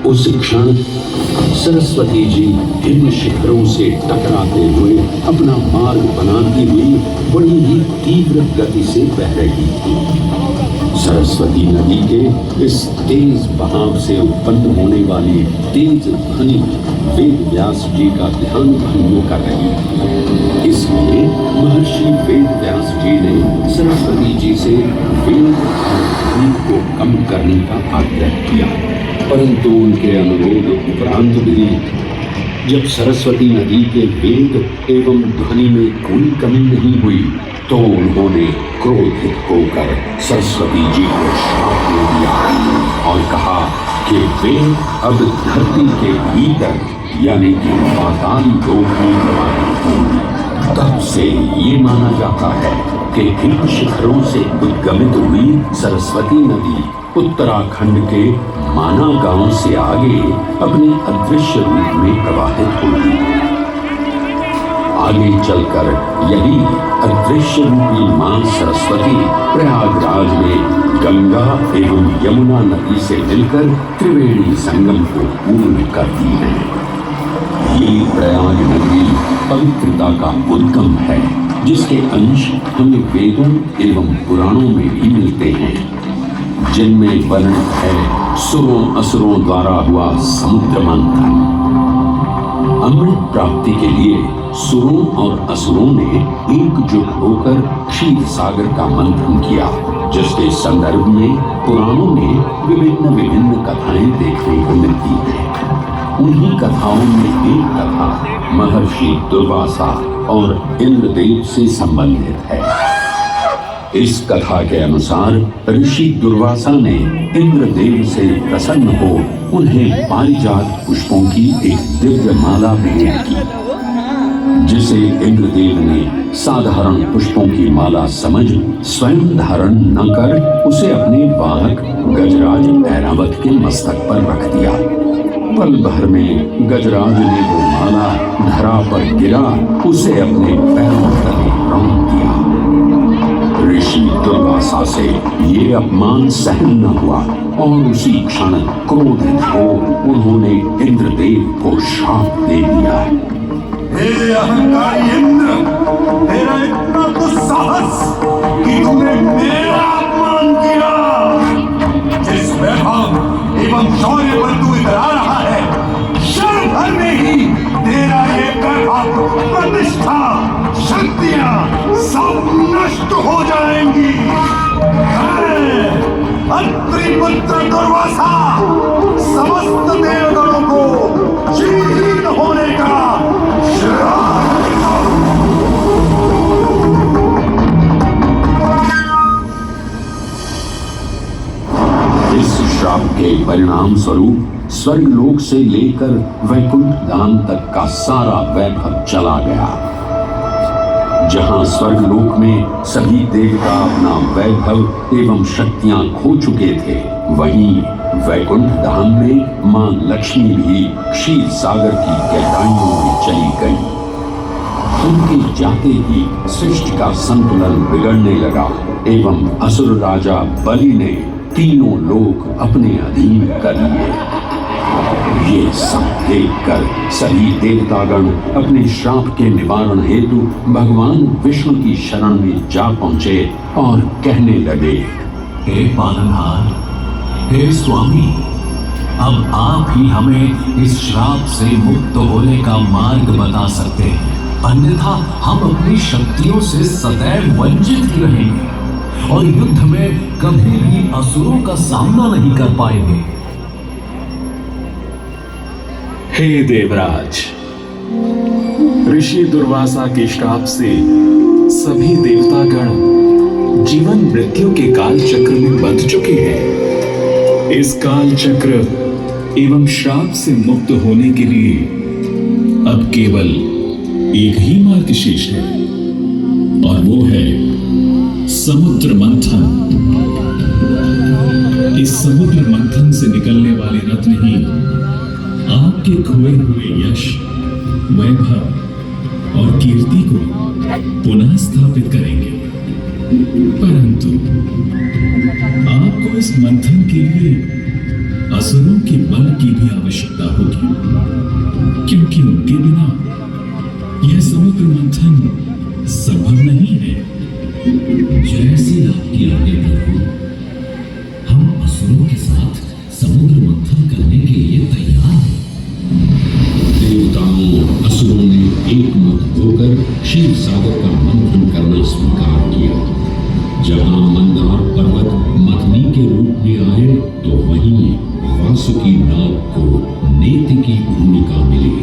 उस क्षण सरस्वती जी हिम शिखरों से टकराते हुए अपना मार्ग बनाती हुई बड़ी ही तीव्र गति से बह रही थी। सरस्वती नदी के इस तेज बहाव से उत्पन्न होने वाली तेज ध्वनि वेद व्यास जी का ध्यान भंग कर रही थी। इसलिए महर्षि वेद व्यास जी ने सरस्वती जी से वेद और ध्वनि को कम करने का आग्रह किया, परंतु उनके अनुरोध उपरांत भी जब सरस्वती नदी के वेग एवं ध्वनि में कोई कमी नहीं हुई तो उन्होंने क्रोधित होकर सरस्वती जी को श्राप दे दिया और कहा कि वे अब धरती के भीतर यानी कि पाताल लोक में प्रवाहित होंगे। तब से ये माना जाता है कि हिम शिखरों से उद्गमित हुई सरस्वती नदी उत्तराखंड के माना गांव से आगे अपने अदृश्य रूप में प्रवाहित होगी। आगे चलकर यही अदृश्य रूपी मां सरस्वती प्रयागराज में गंगा एवं यमुना नदी से मिलकर त्रिवेणी संगम को पूर्ण करती है। ये प्रयाग नदी पवित्रता का उद्गम है, जिसके अंश हमें वेदों एवं पुराणों में भी मिलते हैं, जिनमें वर्णित है सुरों असुरों द्वारा हुआ समुद्र मंथन। अमृत प्राप्ति के लिए सुरों और असुरों ने एकजुट होकर क्षीर सागर का मंथन किया, जिसके संदर्भ में पुराणों में विभिन्न कथाएं देखने को मिलती हैं। उन्हीं कथाओं में एक कथा महर्षि दुर्वासा और इंद्रदेव से संबंधित है। इस कथा के अनुसार ऋषि दुर्वासा ने इंद्रदेव से प्रसन्न हो उन्हें पारिजात पुष्पों की एक दिव्य माला भेंट की, जिसे इंद्रदेव ने साधारण पुष्पों की माला समझ स्वयं धारण न कर उसे अपने वाहक गजराज ऐरावत के मस्तक पर रख दिया। पल भर में गजराज ने वो माला धरा पर गिरा उसे अपने पैरों तले रौंद दिया। ऋषि दुर्वासा से ये अपमान सहन न हुआ और उसी क्षण क्रोधित हो उन्होंने इंद्रदेव को श्राप दे दिया। हे अहंकारी इंद्र, तेरा इतना दुस्साहस कि तूने मेरा अपमान किया। जिस वैभव एवं शौर्य पर तू इतरा रहा है, क्षण भर में ही तेरा ये वैभव, प्रतिष्ठा, शक्तियां सब नष्ट हो जाएंगी। अत्रि पुत्र दुर्वासा समस्त देवगणों को चीर होने का श्राप देता हूं। इस श्राप के परिणाम स्वरूप स्वर्गलोक से लेकर वैकुंठ धाम तक का सारा वैभव चला गया। जहां स्वर्गलोक में सभी देवता अपना वैभव एवं शक्तियां खो चुके थे, वहीं वैकुंठ धाम में मां लक्ष्मी भी क्षीर सागर की गहराइयों में चली गई। उनके जाते ही सृष्टि का संतुलन बिगड़ने लगा एवं असुर राजा बलि ने तीनों लोक अपने अधीन कर लिए। ये सब देखकर सभी देवतागण अपने श्राप के निवारण हेतु भगवान विष्णु की शरण में जा पहुंचे और कहने लगे, हे पालनहार, हे स्वामी, अब आप ही हमें इस श्राप से मुक्त होने का मार्ग बता सकते हैं, अन्यथा हम अपनी शक्तियों से सदैव वंचित ही रहेंगे और युद्ध में कभी भी असुरों का सामना नहीं कर पाएंगे। हे देवराज, ऋषि दुर्वासा के श्राप से सभी देवतागण जीवन मृत्यु के काल चक्र में बंध चुके हैं। इस काल चक्र एवं श्राप से मुक्त होने के लिए अब केवल एक ही मार्ग शेष है और वो है समुद्र मंथन। इस समुद्र मंथन से निकलने वाले रत्न ही आपके खोए हुए यश, वैभव और कीर्ति को पुनः स्थापित करेंगे। परंतु आपको इस मंथन के लिए असुरों के बल की भी आवश्यकता होगी, क्योंकि उनके बिना यह समुद्र मंथन संभव नहीं है। जैसी आपकी आज्ञा प्रभु, हम असुरों के साथ समुद्र मंथन करने के लिए तैयार हैं। देवताओं असुरों ने एकमत होकर क्षीर सागर का मंथन करना स्वीकार किया। जहां मंदार पर्वत मथनी के रूप में आए तो वहीं वासुकी नाग को नेति की भूमिका मिली।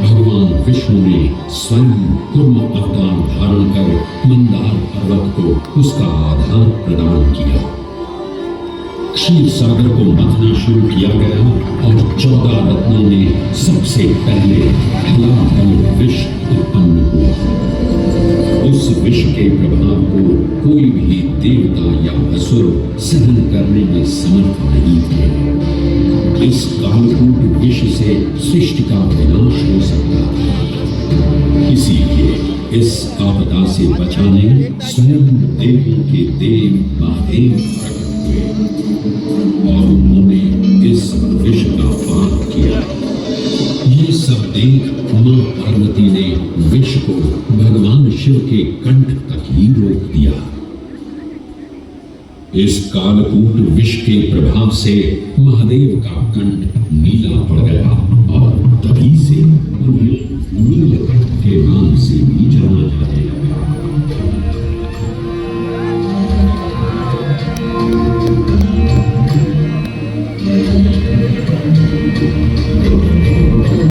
भगवान विष्णु ने स्वयं कूर्म अवतार धारण कर मंदार पर्वत को उसका आधार प्रदान किया। क्षीर सागर को मथना शुरू किया गया और 14 रत्नों में सबसे पहले हलाहल विष उत्पन्न हुआ। उस विष के प्रभाव को कोई भी देवता या असुर सहन करने में समर्थ नहीं थे। इस कालकूट विष से सृष्टि का विनाश हो सकता था। इसीलिए इस आपदा से बचाने स्वयं देवी के देव महादेव प्रकट हुए और उन्होंने इस विष का पान किया। ये सब देख मां पार्वती ने विष को भगवान शिव के कंठ तक ही रोक दिया। इस कालकूट विष के प्रभाव से महादेव का कंठ नीला पड़ गया और तभी से उन्हें नीलकंठ